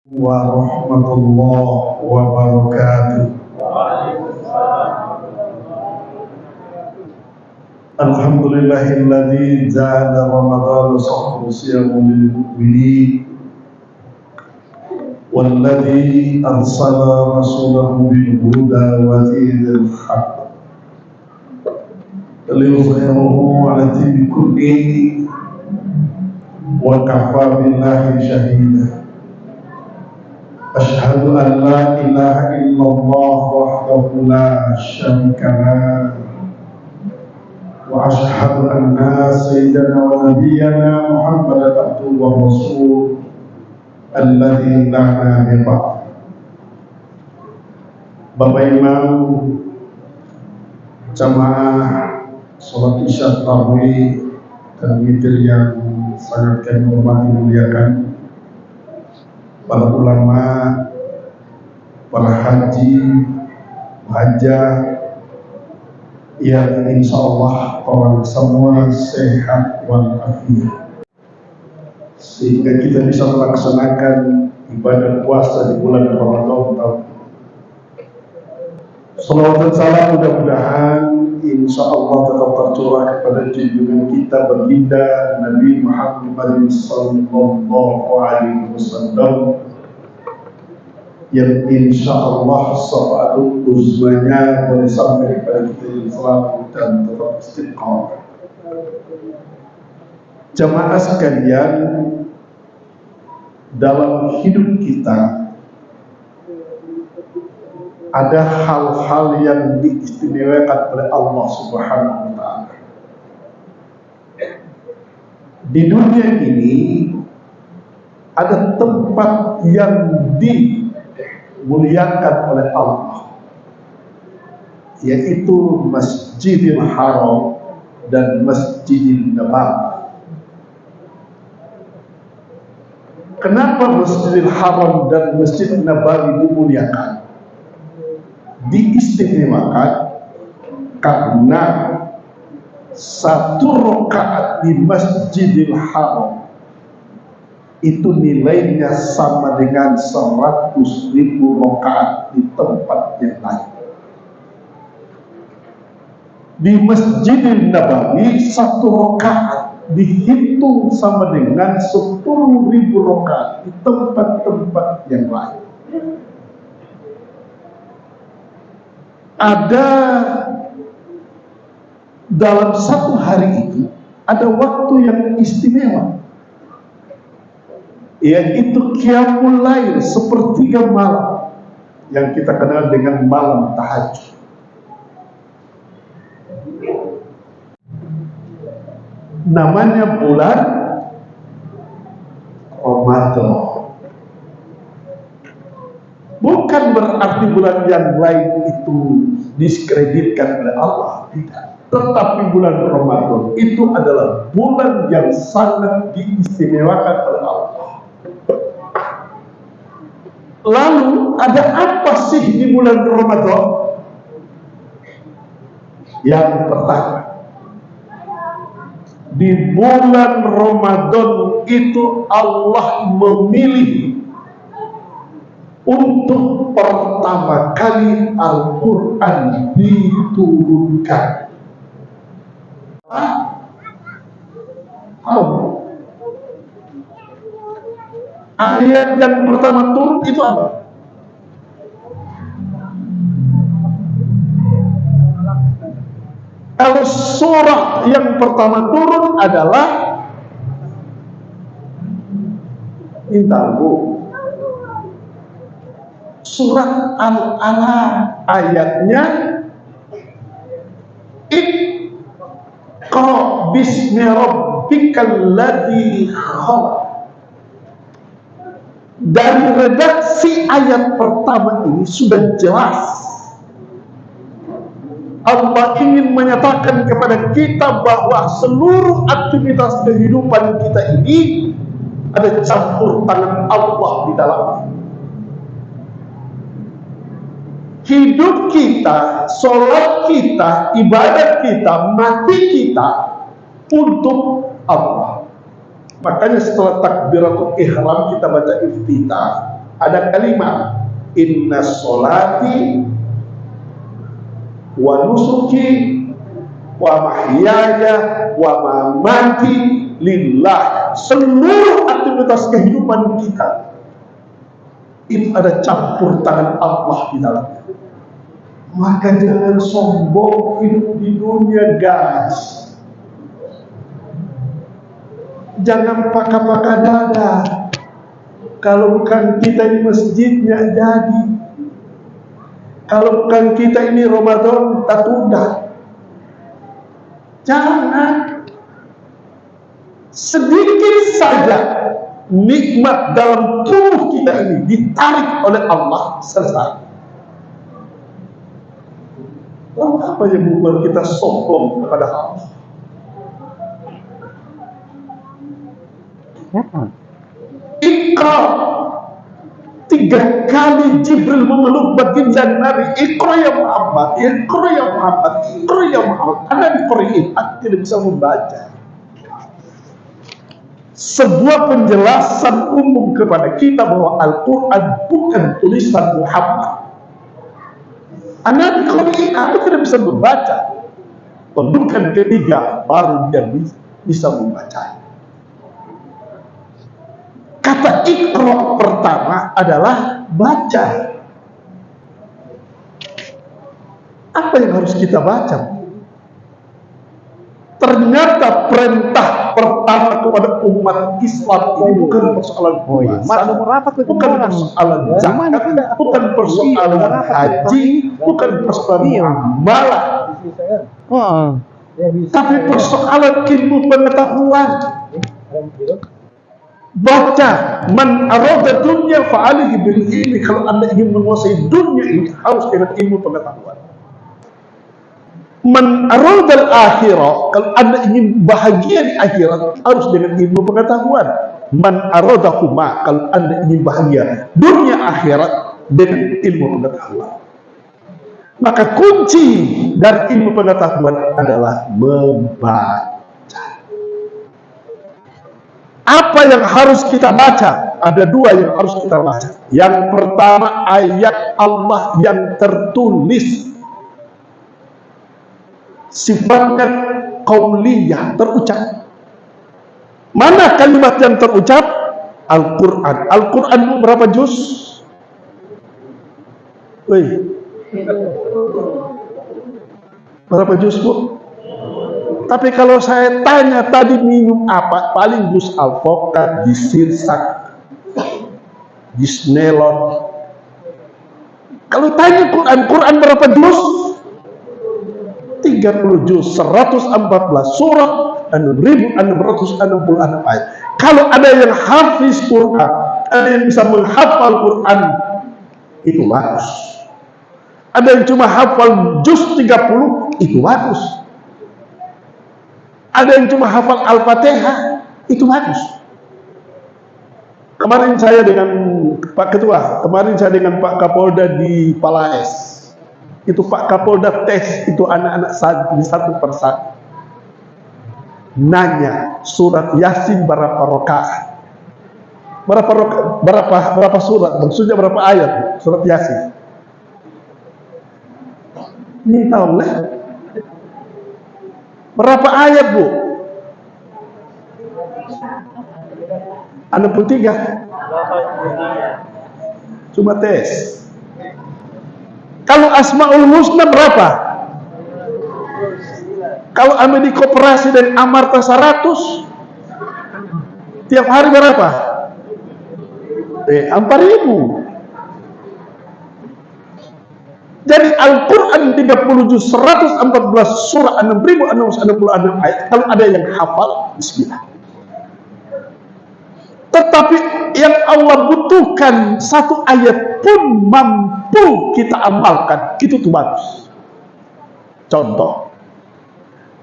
Warahmatullahi wabarakatuh. Alhamdulillahilladzi ja'ala Ramadhana shahran siyaman lil mu'minin walladzi arsala rasulahu bil huda wa dinil haqq liyuzhirahu 'ala dini kullihi wa kafa billahi shahida. Asyhadu an la ilaha illallah wahdahu la syarika lah wa asyhadu anna sayyidana wa nabiyyana Muhammadan abduhu wa rasuluh alladzi la nabiyya ba'd. Bapak Imam jamaah salat Isya tarawih dan witir yang sangat kami hormati muliakan, para ulama, para haji, hajah yang insya Allah orang semua sehat walafiat, sehingga kita bisa melaksanakan ibadah puasa di bulan Ramadan tahun ini. Salawat dan salam mudah-mudahan insya Allah tetap tercurah kepada junjungan kita baginda Nabi Muhammad sallallahu alaihi wasallam yang insya Allah syafaat uzmanya boleh sampai kepada kita yang selamat dan tetap istiqamah. Jamaah sekalian, dalam hidup kita ada hal-hal yang diistimewakan oleh Allah Subhanahu wa Ta'ala. Di dunia ini ada tempat yang dimuliakan oleh Allah, yaitu Masjidil Haram dan Masjidil Nabawi. Kenapa Masjidil Haram dan Masjidil Nabawi dimuliakan, diistimewakan? Karena satu rakaat di Masjidil Haram itu nilainya sama dengan 100.000 rakaat di tempat yang lain. Di Masjidil Nabawi satu rakaat dihitung sama dengan 10.000 rakaat di tempat-tempat yang lain. Ada dalam satu hari itu ada waktu yang istimewa, yaitu qiyamul lail, sepertiga malam, yang kita kenal dengan malam tahajud. Namanya bulan Ramadan. Bukan berarti bulan yang lain itu diskreditkan oleh Allah, tidak. Tetapi bulan Ramadan itu adalah bulan yang sangat diistimewakan oleh Allah. Lalu ada apa sih di bulan Ramadan? Yang pertama, di bulan Ramadan itu Allah memilih untuk pertama kali Al-Quran diturunkan. Ayat yang pertama turun itu apa? Kalau surah yang pertama turun adalah Intabu, surat Al-Alaq, ayatnya Iqra bismi rabbikal ladzi khalaq. Dari redaksi ayat pertama ini sudah jelas Allah ingin menyatakan kepada kita bahwa seluruh aktivitas kehidupan kita ini ada campur tangan Allah di dalamnya. Hidup kita, sholat kita, ibadat kita, mati kita untuk Allah. Makanya setelah takbiratul ihram kita baca iftitah, ada kalimat inna sholati wa nusuki wa mahyaya wa mamati lillah. Seluruh aktivitas kehidupan kita itu ada campur tangan Allah di dalamnya. Maka jangan sombong hidup di dunia, guys. Jangan pakai dada. Kalau bukan kita ini masjidnya jadi. Kalau bukan kita ini Ramadan tak tunda. Jangan. Sedikit saja nikmat dalam tubuh kita ini ditarik oleh Allah, selesai. Lalu apa yang membuat kita sombong kepada Allah? Iqra. 3 kali Jibril memeluk baginda Nabi. Iqra ya Muhammad, Iqra ya Muhammad, Iqra ya Muhammad. Anda diberi, Anda tidak bisa membaca. Sebuah penjelasan umum kepada kita bahwa Al-Quran bukan tulisan Muhammad. Anda diberi, Anda tidak bisa membaca. Pendudukan ketiga baru dia bisa membaca. Kata Iqra pertama adalah baca. Apa yang harus kita baca? Ternyata perintah pertama kepada umat Islam ini bukan persoalan puasa, bukan persoalan zakat, bukan persoalan haji, bukan persoalan amalan, tapi persoalan ilmu pengetahuan. Baca, man arada dunya fa'alihi bil ilmi. Kalau Anda ingin menguasai dunia ini harus dengan ilmu pengetahuan. Man arada al akhirah, kalau Anda ingin bahagia di akhirat harus dengan ilmu pengetahuan. Man arada huma, kalau Anda ingin bahagia dunia akhirat dengan ilmu pengetahuan. Maka kunci dari ilmu pengetahuan adalah membaca. Apa yang harus kita baca? Ada 2 yang harus kita baca. Yang pertama ayat Allah yang tertulis, sifatnya qauliyah, terucap. Mana kalimat yang terucap? Al-Quran. Al-Quran berapa juz? Berapa juz, Bu? Tapi kalau saya tanya tadi minum apa, paling jus alpukat, jus sirsak, jus melon. Kalau tanya Quran berapa juz? 30 juz, 114 surat, 6.666 ayat. Kalau ada yang hafiz Quran, ada yang bisa menghafal Quran, itu bagus. Ada yang cuma hafal juz 30, itu bagus. Ada yang cuma hafal Al-Fatihah, itu bagus. Kemarin saya dengan Pak Ketua, kemarin saya dengan Pak Kapolda di Palaes. Itu Pak Kapolda tes itu anak-anak satu persatu. Nanya surat Yasin berapa rakaat? Berapa surat? Maksudnya berapa ayat surat Yasin? Ini tahu lah. Berapa ayat, Bu? 63. Cuma tes. Kalau Asmaul Husna berapa? Kalau ambil di koperasi dan Amarta 100, tiap hari berapa? 4.000. Jadi Al-Quran 30 juz, 114 surah, 6.666 ayat. Kalau ada yang hafal, bismillah. Tetapi yang Allah butuhkan 1 ayat pun mampu kita amalkan, itu tuh bagus. Contoh,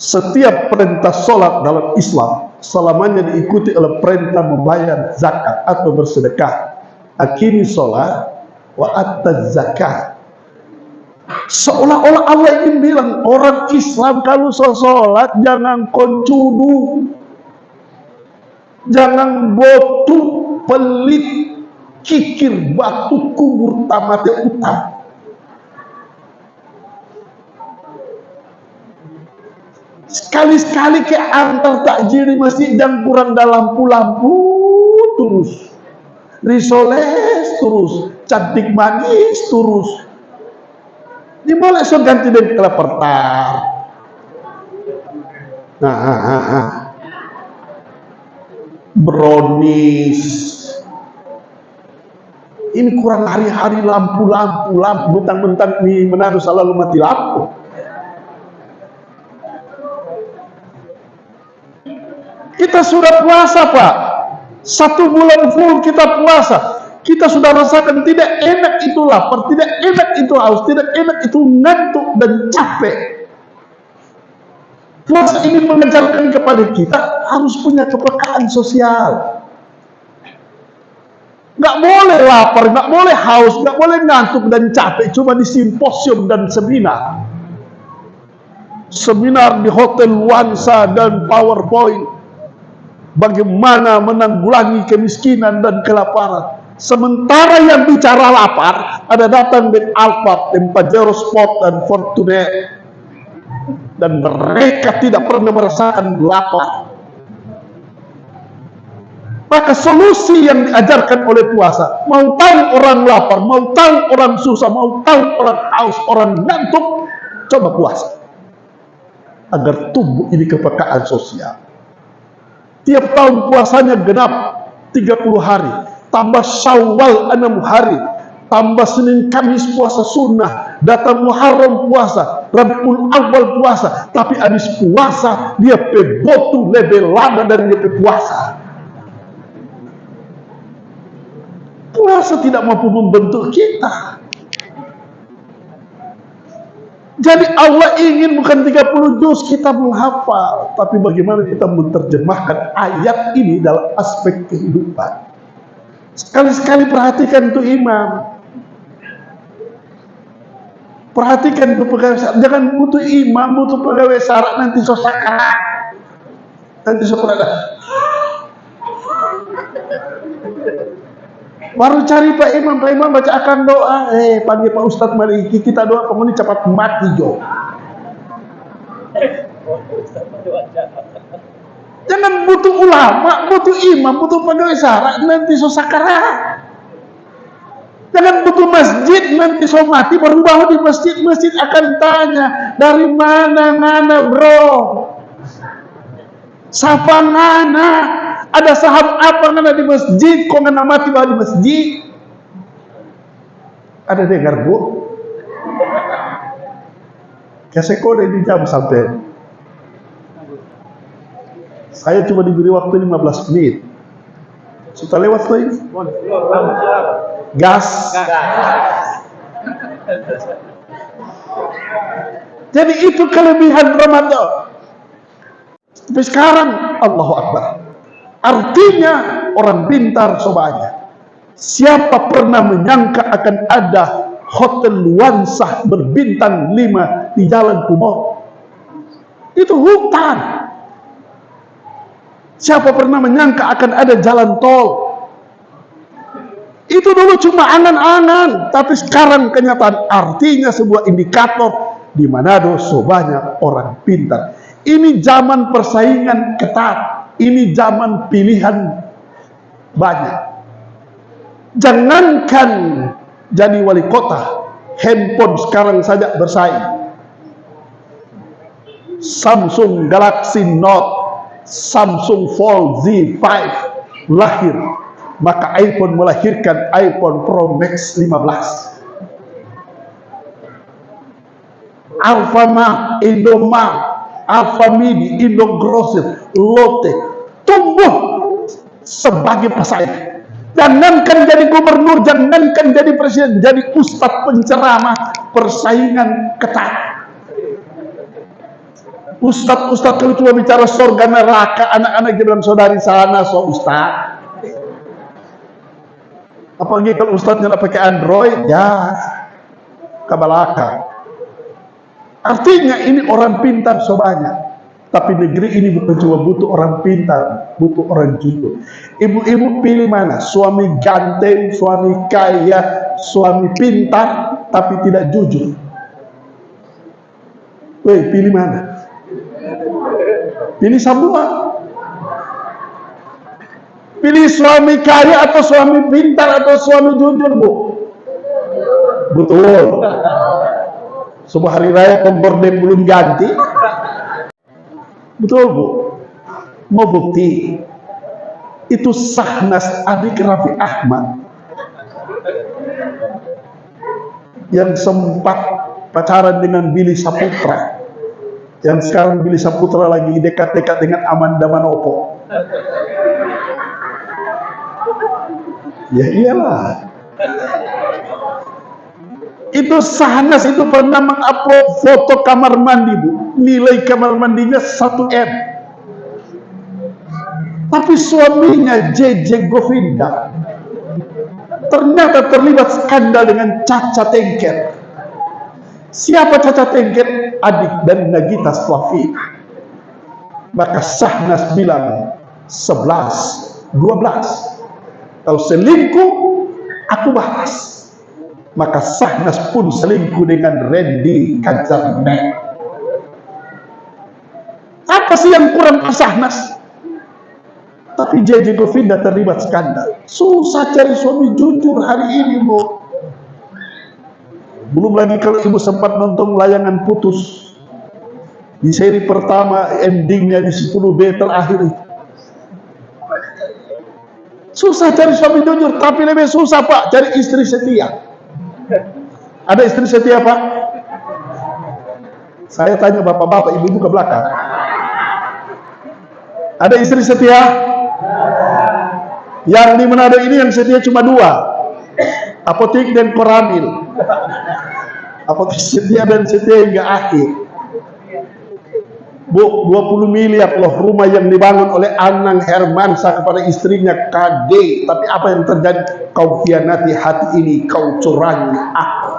setiap perintah sholat dalam Islam selamanya diikuti oleh perintah membayar zakat atau bersedekah. Aqimi sholat wa ataz zakat. Seolah-olah Allah ingin bilang orang Islam kalau sholat jangan koncudu, jangan botu, pelit, kikir batu kubur tamate utang. Sekali-sekali ke antar takjil di masjid dan kurang dah lampu-lampu terus, risoles terus, cantik manis terus. Ini boleh so ganti dengan kelapertar. Brownies. Ini kurang hari-hari lampu-lampu, bentang-bentang di Manado selalu mati lampu. Kita sudah puasa, Pak. 1 bulan full kita puasa. Kita sudah rasakan tidak enak itu lapar, tidak enak itu haus, tidak enak itu ngantuk dan capek. Puasa ini mengajarkan kepada kita harus punya kepekaan sosial. Nggak boleh lapar, nggak boleh haus, nggak boleh ngantuk dan capek cuma di simposium dan seminar. Seminar di Hotel Nuansa dan PowerPoint. Bagaimana menanggulangi kemiskinan dan kelaparan. Sementara yang bicara lapar, ada datang dari Alphard, Pajero Sport dan Fortuner. Dan mereka tidak pernah merasakan lapar. Maka solusi yang diajarkan oleh puasa, mau tahu orang lapar, mau tahu orang susah, mau tahu orang haus, orang ngantuk, coba puasa. Agar tumbuh ini kepekaan sosial. Tiap tahun puasanya genap 30 hari, tambah Syawal 6 hari, tambah Senin Kamis puasa sunnah, datang Muharram puasa, Rabiul Awal puasa, tapi habis puasa dia pebotu lebih lama dari dia puasa. Puasa tidak mampu membentuk kita. Jadi Allah ingin bukan 30 juz kita menghafal, tapi bagaimana kita menerjemahkan ayat ini dalam aspek kehidupan. Sekali-sekali perhatikan tuh imam. Perhatikan tuh pegawai syarat. Jangan butuh imam, butuh pegawai syarat nanti sosaka. Nanti sosaka. Baru cari Pak Imam bacakan doa. Panggil Pak Ustadz mari kita doa penghuni cepat mati jo. Jangan butuh ulama, butuh imam, butuh pegawai syarat nanti so sakarat. Jangan butuh masjid nanti so mati baru bawa di masjid. Masjid akan tanya dari mana ngana bro? Siapa ngana? Ada sahab apa ngana di masjid? Kok ngana mati bawa di masjid? Ada dengar bu? Kasih kode di jam sampai. Saya cuma diberi waktu 15 menit. Sudah lewat tuh ini? Gas. Jadi itu kelebihan Ramadan. Tapi sekarang Allahu Akbar. Artinya orang pintar sobanya. Siapa pernah menyangka akan ada Hotel Nuansa berbintang 5 di Jalan Kumor? Itu hutan. Siapa pernah menyangka akan ada jalan tol? Itu dulu cuma angan-angan, tapi sekarang kenyataan. Artinya sebuah indikator di Manado so banyak orang pintar. Ini zaman persaingan ketat, ini zaman pilihan banyak. Jangankan jadi wali kota, handphone sekarang saja bersaing. Samsung Galaxy Note, Samsung Fold Z5 lahir, maka iPhone melahirkan iPhone Pro Max 15. Alfamart, Indomart, Alfamidi, Indogrosir, Lotte tumbuh sebagai pesaing. Jangankan jadi gubernur, jangankan jadi presiden, jadi ustadz penceramah, persaingan ketat. Ustadz kalau cuma bicara surga neraka, anak-anak dia bilang saudari sana so ustadz. Apalagi kalau ustadznya nggak pakai Android, ya kabalaka. Artinya ini orang pintar so banyak, Tapi negeri ini bukan cuma butuh orang pintar, butuh orang jujur. Ibu-ibu pilih mana? Suami ganteng, suami kaya, suami pintar, tapi tidak jujur. Weh, pilih mana? Pilih semua. Pilih suami kaya atau suami pintar atau suami jujur, Bu? Betul. Sebuah hari raya komporden belum ganti. Betul, Bu. Mau bukti? Itu Sahnas adik Raffi Ahmad yang sempat pacaran dengan Billy Saputra, yang sekarang Billy Saputra lagi dekat-dekat dengan Amanda Manopo. Ya iyalah. Itu Sahnas itu pernah mengupload foto kamar mandi, Bu. Nilai kamar mandinya 1 M. Tapi suaminya JJ Govinda ternyata terlibat skandal dengan Caca Tengker. Siapa Caca Tengker? Adik dari Nagita Slavina. Maka Sahnas bilang 11, 12. Kalau selingkuh, aku balas. Maka Sahnas pun selingkuh dengan Randy Kajarnet. Apa sih yang kurang ke Sahnas? Tapi JJ Govinda terlibat skandal. Susah cari suami jujur hari ini, Bu. Belum lagi kalau ibu sempat nonton layangan putus. Di seri pertama, endingnya di 10B terakhir itu. Susah cari suami jujur, tapi lebih susah, Pak, cari istri setia. Ada istri setia, Pak? Saya tanya bapak-bapak, ibu-ibu ke belakang. Ada istri setia? Yang di Manado ini yang setia cuma 2. Apotik dan Koramil. Apotik setia dan setia hingga akhir. Bu, 20 miliar loh rumah yang dibangun oleh Anang Hermansyah kepada istrinya KD. Tapi apa yang terjadi? Kau khianati hati ini, kau curangi aku.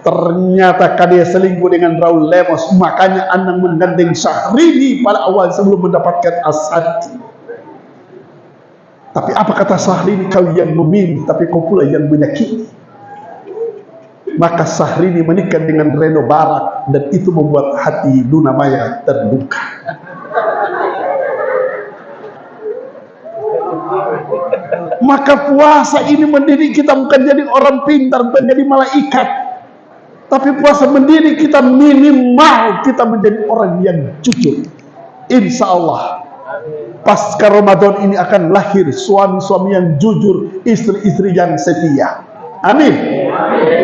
Ternyata KD selingkuh dengan Raul Lemos. Makanya Anang menggandeng Syahrini pada awal sebelum mendapatkan Asadi. Tapi apa kata Syahrini? Kau yang memilih, tapi kau pula yang menyakiti. Maka Syahrini menikah dengan Reno Barak, dan itu membuat hati Luna Maya terluka. Maka puasa ini mendidik kita bukan jadi orang pintar, bukan jadi malaikat, tapi puasa mendidik kita minimal kita menjadi orang yang jujur. Insya Allah pasca Ramadan ini akan lahir suami-suami yang jujur, istri-istri yang setia. Amin.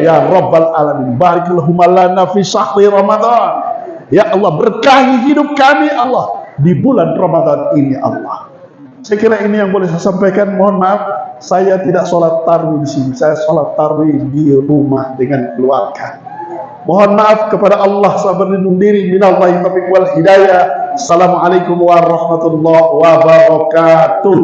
Ya Rabbal Alamin. Barakallahu lana fi syahri Ramadan. Ya Allah, berkahi hidup kami Allah di bulan Ramadan ini Allah. Saya kira ini yang boleh saya sampaikan. Mohon maaf, saya tidak sholat tarawih di sini. Saya sholat tarawih di rumah dengan keluarga. Mohon maaf kepada Allah, saya berlindung diri minallahi taufiq wal hidayah. Assalamualaikum warahmatullahi wabarakatuh.